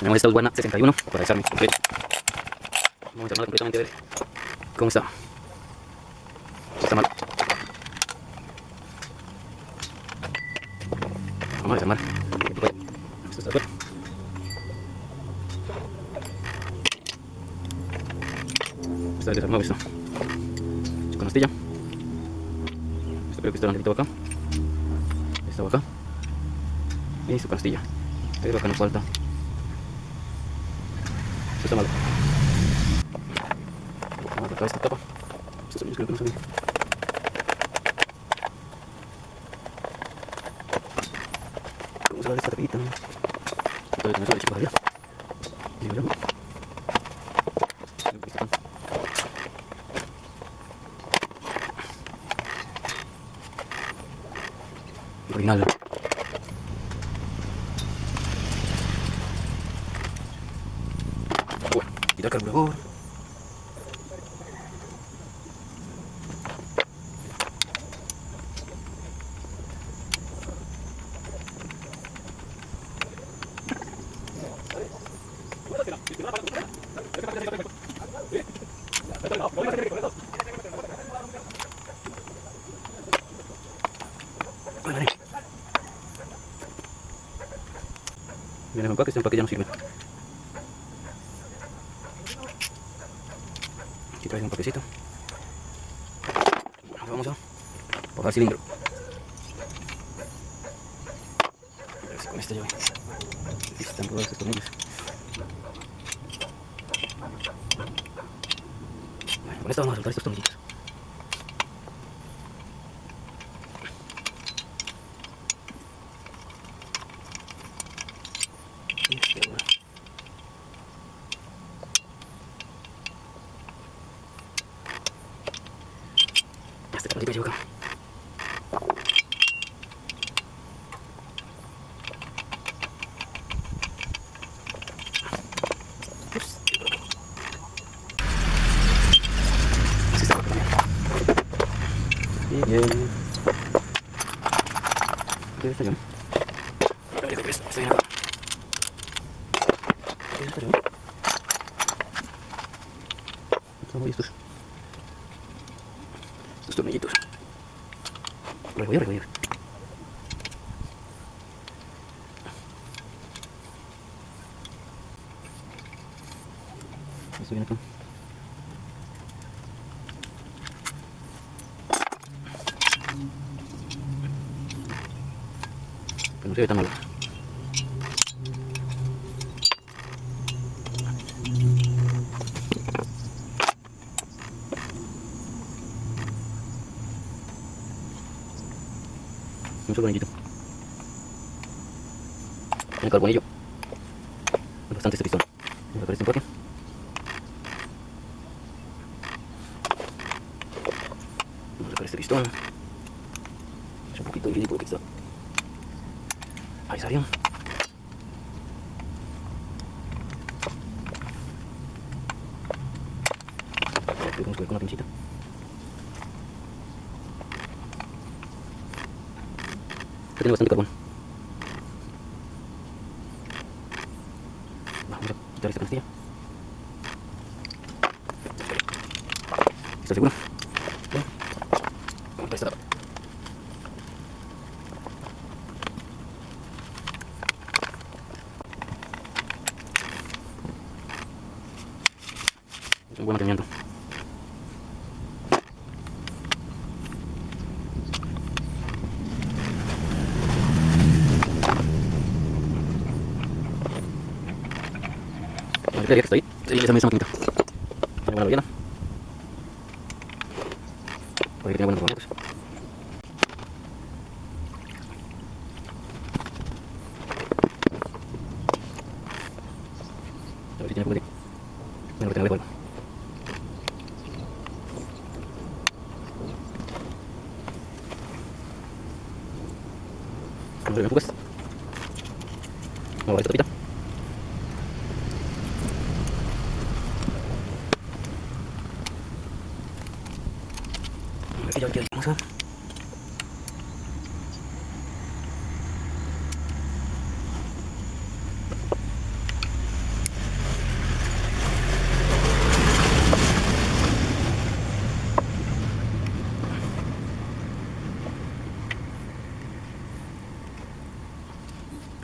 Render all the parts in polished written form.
Tenemos esta Urbana 61 para desarme completo. Vamos a desarmarla completamente a ver cómo está. Está mal. Vamos a desarmar. Esto está afuera. Está desarmado esto. Su canastilla. Esto creo que está delantito acá. Esta va acá. Y su canastilla. Pero acá nos falta. Esto está malo. Vamos a sacar esta tapa. Estos también creo que no se ven. Vamos a dar esta tapita. Todavía tenemos la chica arriba. Y luego. Original. Bueno, quitar carburador. Viene en empaque, este empaque ya no sirve. Aquí trae un paquecito. Bueno, vamos a bajar el cilindro. A ver si con esta llave están rodados estos tornillos. Bueno, con esta vamos a soltar estos tornillos. Este tornillo lleva acá. Así está también. Y bien. ¿Qué está bien? A ver, está bien acá. ¿Qué está bien? Estamos listos. Estos tornillitos. Revolver. Esto viene acá. Pero no se ve tan malo. Un solo anillito. Tiene carbonillo. Es bastante este pistón. Vamos a sacar este empaque. Vamos a sacar este pistón. Es un poquito difícil porque está. Ahí salió. Vamos a ver con una pincita. Tiene bastante carbón. Vamos a quitar esta canastilla. ¿Estás seguro? Bueno, vamos a esta tapa. Es un buen mantenimiento. La que está ahí, se viene esa maquinita. Tiene buena ballena. Puede que tenga buenos movimientos. A ver si tiene poco de... Bueno, que tenga algo. Vamos a ver en fugas. Vamos a ver esta tapita. Aquí ya vamos a...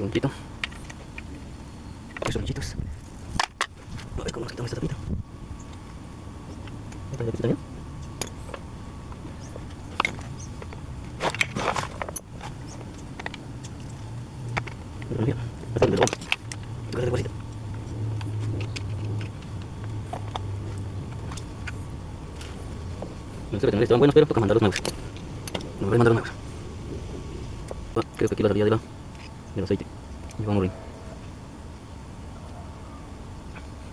poquito. Los tornillitos. A ver cómo nos quitamos esta tapita. ¿Esta ya quita bien? Pero bien, hasta el dedo. Tocar de bolsita. No sé que estaban buenos, pero toca mandarlos nuevos. No voy a mandar nuevos. Creo que aquí la salida del aceite. Y vamos a morir.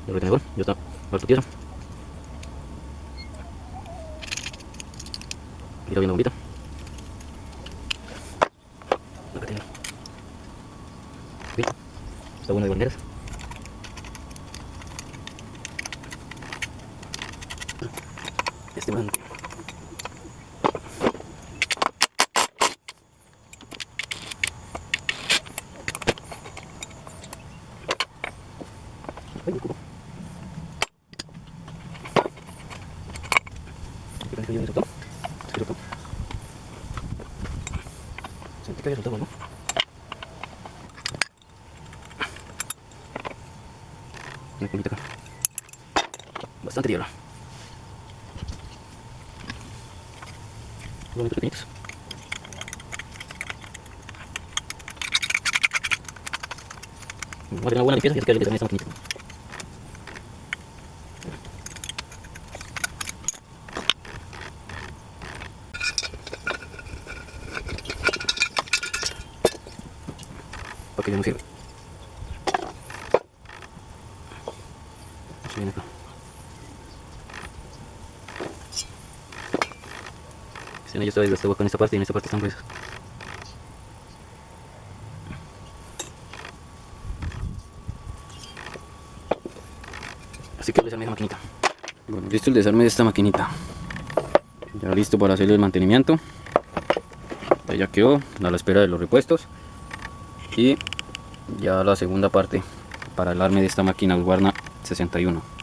El retenedor ya está harto tieso. Mira bien la bombita. Acá tengo. Está buena de banderas. Este blanco. Ay, un cubo. Aquí parece que ya me soltó. Se soltó. Sentí que había soltado, ¿no? Una cubita acá. Bastante hierro. Bonitos pequeñitos. Vamos a tener una buena limpieza y así que también está maquinita. Para que ya no sirve. Así viene acá. Si no, yo estaba desgastado acá en esta parte y en esta parte están gruesas. Así que le desarmé la maquinita. Bueno, listo el desarme de esta maquinita. Ya listo para hacerle el mantenimiento. Ya quedó a la espera de los repuestos. Y ya la segunda parte para el arme de esta máquina Husqvarna 61.